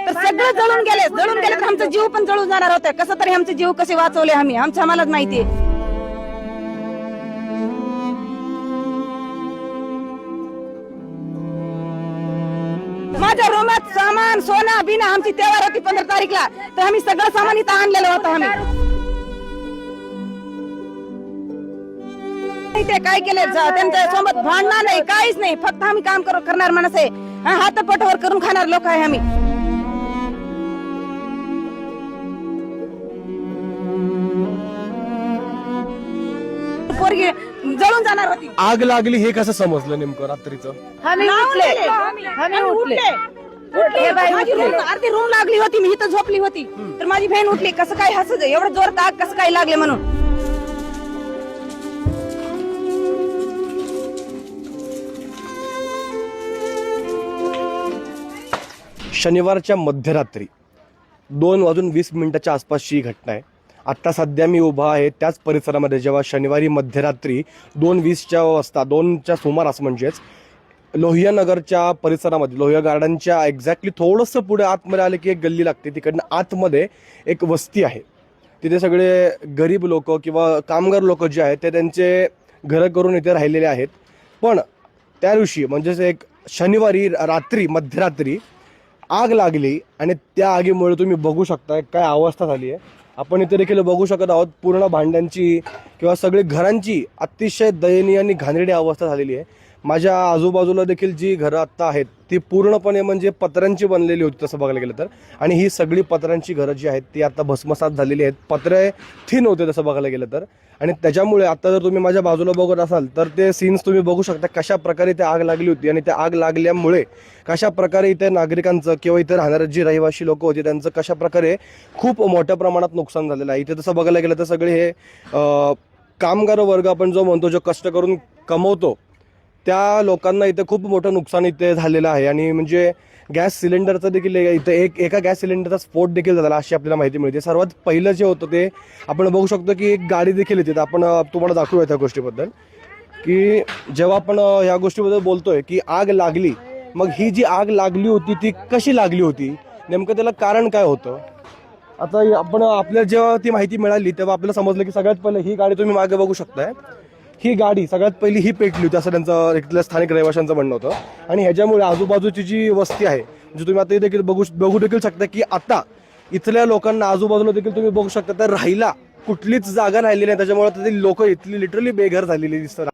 तर सगळं जळून गेले तर आमचा जीव पण जळून जाणार होता. कसं तरी आमचे जीव कसे वाचवले आम्ही, आम्हालाच माहितीये. माझ्या रूमात सामान सोना बिना आमची तेवार होती 15 तारीखला, तर आम्ही सगळं सामान इथं आणलेलं होतं. आम्ही ते काय केले, त्यांच्या सोबत भांडणार नाही, काहीच नाही. फक्त आम्ही काम करणार माणूस आहे, हात पोटावर करून खाणार लोक आहे आम्ही. पोरगी जळून जाणार होती. आग लागली हे कसं समजलं नेमकं रात्रीचं? आम्ही उठले. अर्धी रूम लागली होती, मी इथं झोपली होती, तर माझी बहीण उठली. कसं काय हसत एवढं जोरात आग कसं काय लागले म्हणून. शनिवारच्या मध्यरात्री 2:20 आसपासची ही घटना आहे. आत्ता सध्या मी उभा आहे त्याच परिसरामध्ये, जेव्हा शनिवारी मध्यरात्री 2:20 वाजता 2च्या सुमारास म्हणजेच लोहिया नगरच्या परिसरामध्ये, लोहिया गार्डनच्या एक्झॅक्टली थोडंसं पुढे आतमध्ये आले की एक गल्ली लागते. तिकडनं आतमध्ये एक वस्ती आहे. तिथे सगळे गरीब लोक किंवा कामगार लोक जे आहेत ते त्यांचे घरं करून इथे राहिलेले आहेत. पण त्या दिवशी म्हणजेच एक शनिवारी रात्री मध्यरात्री आग लागली आणि त्या आगीमुळे तुम्ही बघू शकता काय अवस्था झाली आहे. आपण इथे देखील बघू शकत आहोत पूर्ण भांड्यांची किंवा सगळी घरांची अतिशय दयनीय आणि घाणेरडी अवस्था झालेली आहे. माझ्या आजूबाजूला देखील जी घरं आत्ता आहेत ती पूर्णपणे म्हणजे पत्र्यांची बनलेली होती तसं बघायला गेलं तर, आणि ही सगळी पत्र्यांची घरं जी आहेत ती आता भस्मसात झालेली आहेत. पत्रे थिन होते तसं बघायला गेलं तर, आणि त्याच्यामुळे आता जर तुम्ही माझ्या बाजूला बघत असाल तर ते सीन्स तुम्ही बघू शकता कशा प्रकारे इथे आग लागली होती. आणि त्या आग लागल्यामुळे कशा प्रकारे इथे नागरिकांचं किंवा इथे राहणारे जी रहिवासी लोक होते त्यांचं कशा प्रकारे खूप मोठ्या प्रमाणात नुकसान झालेलं आहे. इथे तसं बघायला गेलं तर सगळे हे कामगार वर्ग आपण जो म्हणतो, जो कष्ट करून कमवतो, त्या लोकांना इथे खूप मोठं नुकसान इथे झालेलं आहे. आणि म्हणजे गॅस सिलेंडरचं देखील इथे एका गॅस सिलेंडरचा स्फोट देखील झाला अशी आपल्याला माहिती मिळते. सर्वात पहिलं जे होतं ते आपण बघू शकतो की एक गाडी देखील येते. आपण तुम्हाला दाखवूया त्या गोष्टीबद्दल की जेव्हा आपण ह्या गोष्टीबद्दल बोलतोय की आग लागली, मग ही जी आग लागली होती ती कशी लागली होती, नेमकं त्याला कारण काय होतं. आता आपण आपल्याला जेव्हा ती माहिती मिळाली तेव्हा आपल्याला समजलं की सगळ्यात पहिलं ही गाडी तुम्ही मागे बघू शकताय, ही गाडी सगळ्यात पहिली ही पेटली होती असं त्यांचं इथल्या स्थानिक रहिवाशांचं म्हणणं होतं. आणि ह्याच्यामुळे आजूबाजूची जी वस्ती आहे, म्हणजे तुम्ही आता देखील बघू देखील शकता की आता इथल्या लोकांना आजूबाजूला देखील तुम्ही बघू शकता तर राहायला कुठलीच जागा राहिलेली नाही. त्याच्यामुळे ते लोक इथली लिटरली बेघर झालेली दिसतात.